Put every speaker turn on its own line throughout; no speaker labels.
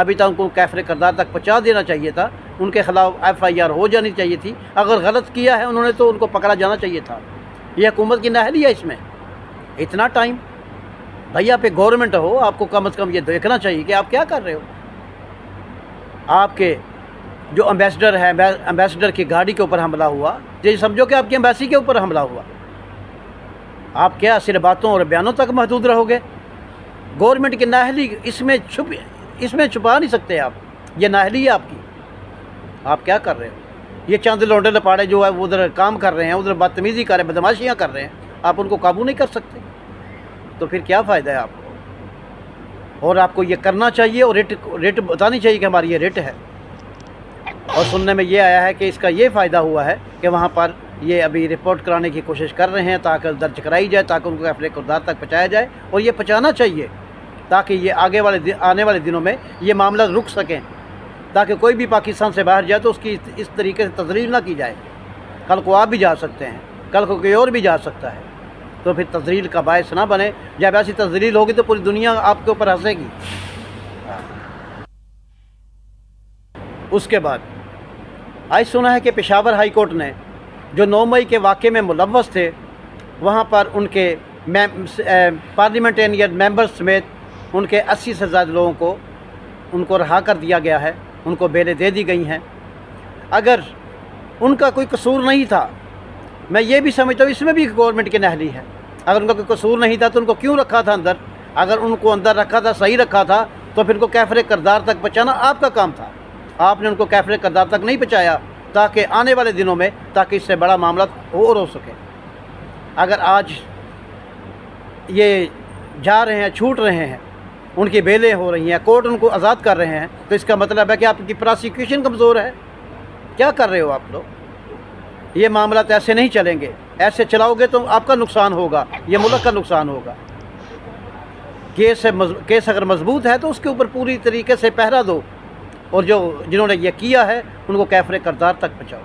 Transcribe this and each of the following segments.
ابھی تک ان کو کیفر کردار تک پہنچا دینا چاہیے تھا، ان کے خلاف FIR ہو جانی چاہیے تھی، اگر غلط کیا ہے انہوں نے تو ان کو پکڑا جانا چاہیے تھا۔ یہ حکومت کی نااہلی ہے اس میں اتنا ٹائم۔ بھائی آپ ایک گورنمنٹ ہو، آپ کو کم از کم یہ دیکھنا چاہیے کہ آپ کیا کر رہے ہو۔ آپ کے جو امبیسڈر ہے، امبیسڈر کی گاڑی کے اوپر حملہ ہوا، یہ سمجھو کہ آپ کی امبیسی کے اوپر حملہ ہوا، آپ کیا صرف باتوں اور بیانوں تک محدود رہو گے؟ گورنمنٹ کی نااہلی اس میں چھپا نہیں سکتے آپ، یہ نااہلی ہے آپ کی۔ آپ کیا کر رہے ہو؟ یہ چند لونڈے لپاڑے جو ہے وہ ادھر کام کر رہے ہیں، ادھر بدتمیزی کر رہے ہیں، بدماشیاں کر رہے ہیں، آپ ان کو قابو نہیں کر سکتے، تو پھر کیا فائدہ ہے آپ کو؟ اور آپ کو یہ کرنا چاہیے، اور ریٹ بتانی چاہیے کہ ہماری یہ ریٹ ہے۔ اور سننے میں یہ آیا ہے کہ اس کا یہ فائدہ ہوا ہے کہ وہاں پر یہ ابھی رپورٹ کرانے کی کوشش کر رہے ہیں تاکہ درج کرائی جائے، تاکہ ان کو کیفر کردار تک پہنچایا جائے، اور یہ پہنچانا چاہیے تاکہ یہ آنے والے دنوں میں یہ معاملہ رک سکیں، تاکہ کوئی بھی پاکستان سے باہر جائے تو اس کی اس طریقے سے تذلیل نہ کی جائے۔ کل کو آپ بھی جا سکتے ہیں، کل کو کوئی اور بھی جا سکتا ہے، تو پھر تذلیل کا باعث نہ بنے۔ جب ایسی تذلیل ہوگی تو پوری دنیا آپ کے اوپر ہنسے گی۔ اس کے بعد آج سنا ہے کہ پشاور ہائی کورٹ نے جو 9 مئی کے واقعے میں ملوث تھے، وہاں پر ان کے پارلیمنٹرین ممبر سمیت ان کے 80 سے زیادہ لوگوں کو رہا کر دیا گیا ہے، ان کو بیلیں دے دی گئی ہیں۔ اگر ان کا کوئی قصور نہیں تھا، میں یہ بھی سمجھتا ہوں اس میں بھی گورنمنٹ کی نااہلی ہے۔ اگر ان کا کوئی قصور نہیں تھا تو ان کو کیوں رکھا تھا اندر؟ اگر ان کو اندر رکھا تھا، صحیح رکھا تھا، تو پھر ان کو کیفر کردار تک پہنچانا آپ کا کام تھا۔ آپ نے ان کو کیفر کردار تک نہیں پہنچایا تاکہ آنے والے دنوں میں تاکہ اس سے بڑا معاملہ اور ہو سکے۔ اگر آج یہ جا رہے ہیں، چھوٹ رہے ہیں، ان کی بیلیں ہو رہی ہیں، کورٹ ان کو آزاد کر رہے ہیں، تو اس کا مطلب ہے کہ آپ کی پراسیکیوشن کمزور ہے۔ کیا کر رہے ہو آپ لوگ؟ یہ معاملات ایسے نہیں چلیں گے، ایسے چلاؤ گے تو آپ کا نقصان ہوگا، یہ ملک کا نقصان ہوگا۔ کیس اگر مضبوط ہے تو اس کے اوپر پوری طریقے سے پہرا دو، اور جنہوں نے یہ کیا ہے ان کو کیفر کردار تک پہنچاؤ،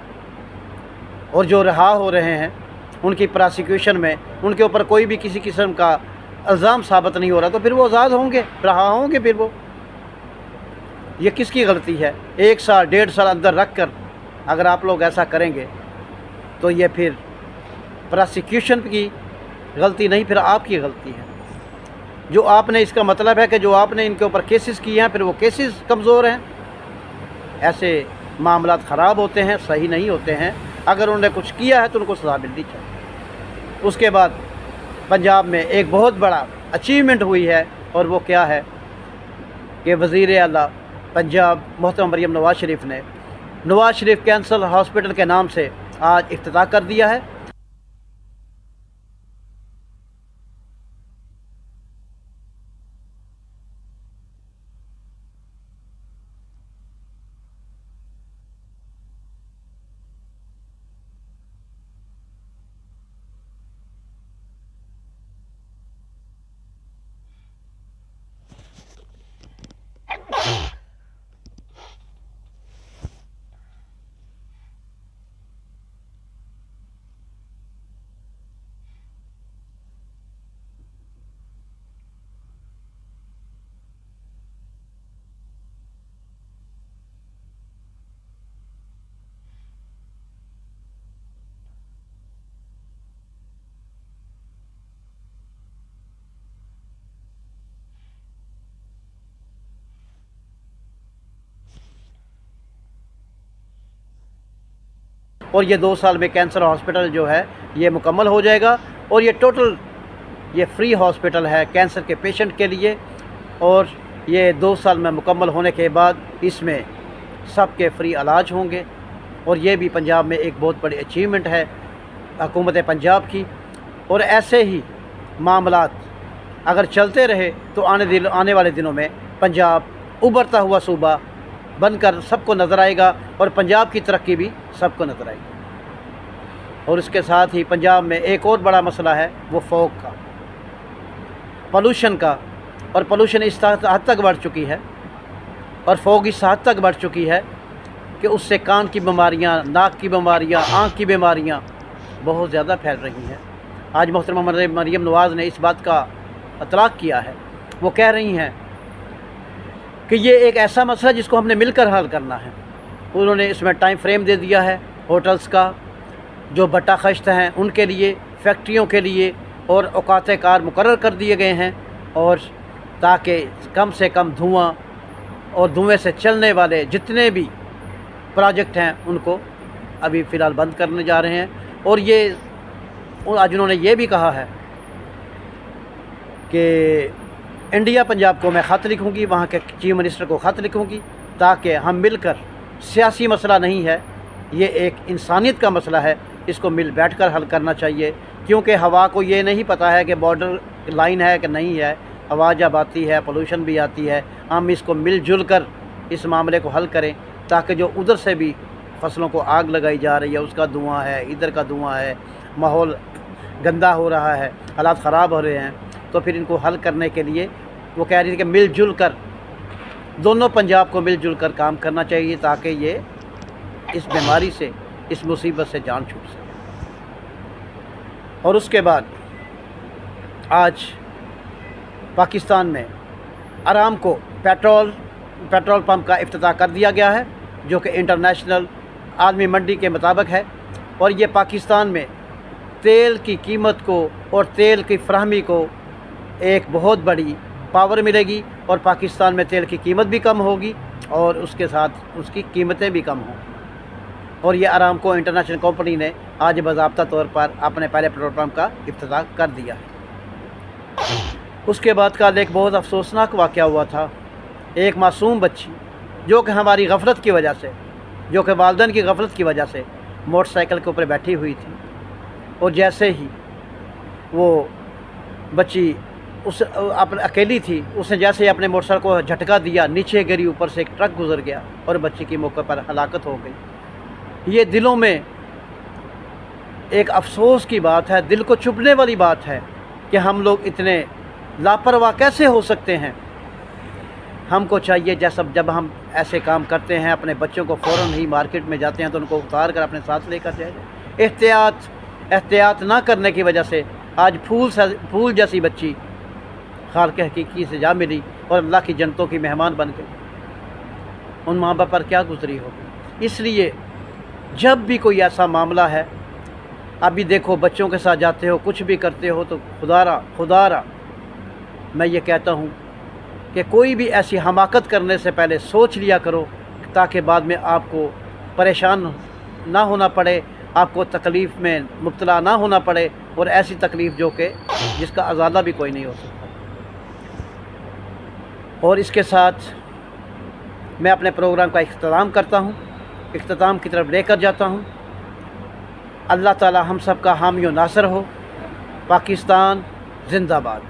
اور جو رہا ہو رہے ہیں ان کی پراسیکیوشن میں ان کے اوپر کوئی بھی کسی قسم کا الزام ثابت نہیں ہو رہا تو پھر وہ آزاد ہوں گے، رہا ہوں گے۔ پھر وہ یہ کس کی غلطی ہے؟ 1 سال 1.5 سال اندر رکھ کر اگر آپ لوگ ایسا کریں گے تو یہ پھر پراسیکیوشن کی غلطی نہیں، پھر آپ کی غلطی ہے۔ جو آپ نے، اس کا مطلب ہے کہ جو آپ نے ان کے اوپر کیسز کیے ہیں، پھر وہ کیسز کمزور ہیں۔ ایسے معاملات خراب ہوتے ہیں، صحیح نہیں ہوتے ہیں۔ اگر انہوں نے کچھ کیا ہے تو ان کو سزا ملنی چاہیے۔ اس کے بعد پنجاب میں ایک بہت بڑا اچیومنٹ ہوئی ہے، اور وہ کیا ہے کہ وزیر اعلیٰ پنجاب محترم مریم نواز شریف نے نواز شریف کینسر ہاسپٹل کے نام سے آج افتتاح کر دیا ہے۔ اور یہ 2 سال میں کینسر ہاسپٹل جو ہے یہ مکمل ہو جائے گا، اور یہ ٹوٹل یہ فری ہاسپٹل ہے کینسر کے پیشنٹ کے لیے، اور یہ 2 سال میں مکمل ہونے کے بعد اس میں سب کے فری علاج ہوں گے۔ اور یہ بھی پنجاب میں ایک بہت بڑی اچیومنٹ ہے حکومت پنجاب کی۔ اور ایسے ہی معاملات اگر چلتے رہے تو آنے والے دنوں میں پنجاب ابھرتا ہوا صوبہ بن کر سب کو نظر آئے گا، اور پنجاب کی ترقی بھی سب کو نظر آئے گی۔ اور اس کے ساتھ ہی پنجاب میں ایک اور بڑا مسئلہ ہے، وہ فوگ کا، پولوشن کا۔ اور پولوشن اس حد تک بڑھ چکی ہے، اور فوگ اس حد تک بڑھ چکی ہے کہ اس سے کان کی بیماریاں، ناک کی بیماریاں، آنکھ کی بیماریاں بہت زیادہ پھیل رہی ہیں۔ آج محترمہ مریم نواز نے اس بات کا اطلاق کیا ہے، وہ کہہ رہی ہیں کہ کہ یہ ایک ایسا مسئلہ جس کو ہم نے مل کر حل کرنا ہے۔ انہوں نے اس میں ٹائم فریم دے دیا ہے، ہوٹلز کا، جو بٹا خشت ہیں ان کے لیے، فیکٹریوں کے لیے، اور اوقات کار مقرر کر دیے گئے ہیں، اور تاکہ کم سے کم دھواں اور دھوئیں سے چلنے والے جتنے بھی پروجیکٹ ہیں ان کو ابھی فی الحال بند کرنے جا رہے ہیں۔ اور یہ آج انہوں نے یہ بھی کہا ہے کہ انڈیا پنجاب کو میں خط لکھوں گی، وہاں کے چیف منسٹر کو خط لکھوں گی، تاکہ ہم مل کر، سیاسی مسئلہ نہیں ہے یہ، ایک انسانیت کا مسئلہ ہے، اس کو مل بیٹھ کر حل کرنا چاہیے، کیونکہ ہوا کو یہ نہیں پتہ ہے کہ بارڈر لائن ہے کہ نہیں ہے، ہوا جب آتی ہے پولوشن بھی آتی ہے، ہم اس کو مل جل کر اس معاملے کو حل کریں، تاکہ جو ادھر سے بھی فصلوں کو آگ لگائی جا رہی ہے اس کا دھواں ہے، ادھر کا دھواں ہے، ماحول گندا ہو رہا ہے، حالات خراب ہو رہے ہیں، تو پھر ان کو حل کرنے کے لیے وہ کہہ رہی تھی کہ مل جل کر، دونوں پنجاب کو مل جل کر کام کرنا چاہیے، تاکہ یہ اس بیماری سے، اس مصیبت سے جان چھوٹ سکے۔ اور اس کے بعد آج پاکستان میں ارامکو پیٹرول پمپ کا افتتاح کر دیا گیا ہے، جو کہ انٹرنیشنل عالمی منڈی کے مطابق ہے، اور یہ پاکستان میں تیل کی قیمت کو اور تیل کی فراہمی کو ایک بہت بڑی پاور ملے گی، اور پاکستان میں تیل کی قیمت بھی کم ہوگی اور اس کے ساتھ اس کی قیمتیں بھی کم ہوں گی۔ اور یہ ارامکو انٹرنیشنل کمپنی نے آج باضابطہ طور پر اپنے پہلے پیٹرول پمپ کا افتتاح کر دیا ہے۔ اس کے بعد کل ایک بہت افسوسناک واقعہ ہوا تھا، ایک معصوم بچی جو کہ ہماری غفلت کی وجہ سے، جو کہ والدین کی غفلت کی وجہ سے موٹر سائیکل کے اوپر بیٹھی ہوئی تھی، اور جیسے ہی وہ بچی اکیلی تھی، اس نے جیسے ہی اپنے موٹر سائیکل کو جھٹکا دیا، نیچے گری، اوپر سے ایک ٹرک گزر گیا اور بچی کی موقع پر ہلاکت ہو گئی۔ یہ دلوں میں ایک افسوس کی بات ہے، دل کو چبھنے والی بات ہے کہ ہم لوگ اتنے لاپرواہ کیسے ہو سکتے ہیں۔ ہم کو چاہیے جب ہم ایسے کام کرتے ہیں، اپنے بچوں کو فوراً ہی مارکیٹ میں جاتے ہیں تو ان کو اتار کر اپنے ساتھ لے کر جائیں۔ احتیاط نہ کرنے کی وجہ سے آج پھول جیسی بچی خالق حقیقی سے جا ملی اور اللہ کی جنتوں کی مہمان بن گئی۔ ان ماں باپ پر کیا گزری ہوگی۔ اس لیے جب بھی کوئی ایسا معاملہ ہے، ابھی دیکھو بچوں کے ساتھ جاتے ہو، کچھ بھی کرتے ہو، تو خدا را میں یہ کہتا ہوں کہ کوئی بھی ایسی حماقت کرنے سے پہلے سوچ لیا کرو، تاکہ بعد میں آپ کو پریشان نہ ہونا پڑے، آپ کو تکلیف میں مبتلا نہ ہونا پڑے، اور ایسی تکلیف جس کا ازالہ بھی کوئی نہیں ہو سکتا۔ اور اس کے ساتھ میں اپنے پروگرام کا اختتام کرتا ہوں، اختتام کی طرف لے کر جاتا ہوں۔ اللہ تعالی ہم سب کا حامی و ناصر ہو۔ پاکستان زندہ باد۔